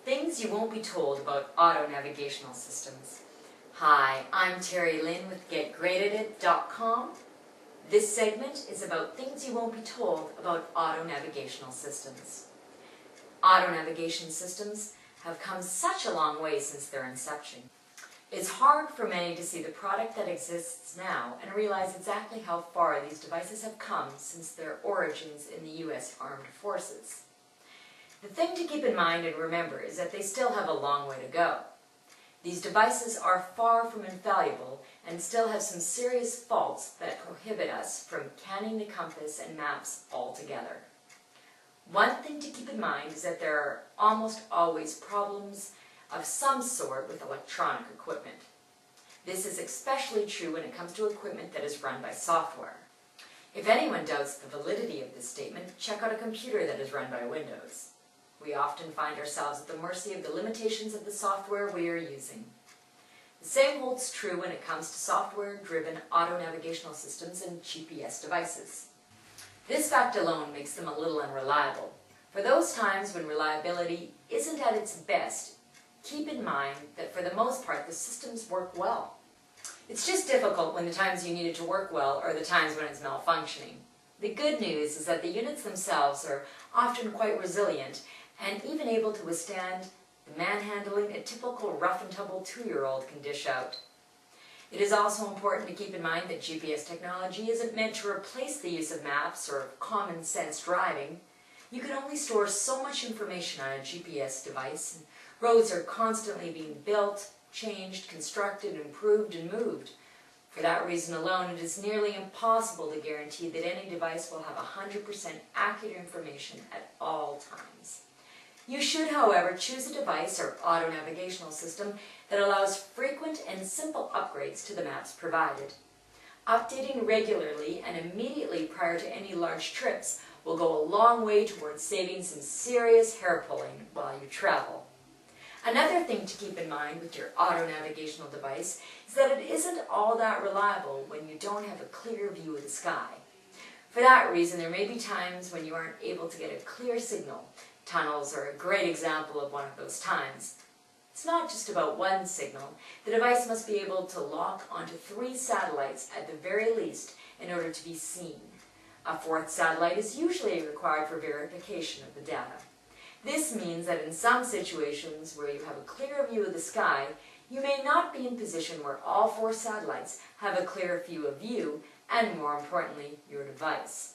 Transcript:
Things you won't be told about auto-navigational systems. Hi, I'm Terry Lynn with GetGreatAtIt.com. This segment is about things you won't be told about auto-navigational systems. Auto-navigation systems have come such a long way since their inception. It's hard for many to see the product that exists now and realize exactly how far these devices have come since their origins in the U.S. Armed Forces. The thing to keep in mind and remember is that they still have a long way to go. These devices are far from infallible and still have some serious faults that prohibit us from canning the compass and maps altogether. One thing to keep in mind is that there are almost always problems of some sort with electronic equipment. This is especially true when it comes to equipment that is run by software. If anyone doubts the validity of this statement, check out a computer that is run by Windows. We often find ourselves at the mercy of the limitations of the software we are using. The same holds true when it comes to software-driven auto-navigational systems and GPS devices. This fact alone makes them a little unreliable. For those times when reliability isn't at its best, keep in mind that for the most part the systems work well. It's just difficult when the times you need it to work well are the times when it's malfunctioning. The good news is that the units themselves are often quite resilient and even able to withstand the manhandling a typical rough-and-tumble 2-year-old can dish out. It is also important to keep in mind that GPS technology isn't meant to replace the use of maps or common-sense driving. You can only store so much information on a GPS device, and roads are constantly being built, changed, constructed, improved, and moved. For that reason alone, it is nearly impossible to guarantee that any device will have 100% accurate information at all times. You should, however, choose a device or auto-navigational system that allows frequent and simple upgrades to the maps provided. Updating regularly and immediately prior to any large trips will go a long way towards saving some serious hair pulling while you travel. Another thing to keep in mind with your auto-navigational device is that it isn't all that reliable when you don't have a clear view of the sky. For that reason, there may be times when you aren't able to get a clear signal. Tunnels are a great example of one of those times. It's not just about one signal. The device must be able to lock onto 3 satellites at the very least in order to be seen. A 4th satellite is usually required for verification of the data. This means that in some situations where you have a clear view of the sky, you may not be in position where all 4 satellites have a clear field of view and, more importantly, your device.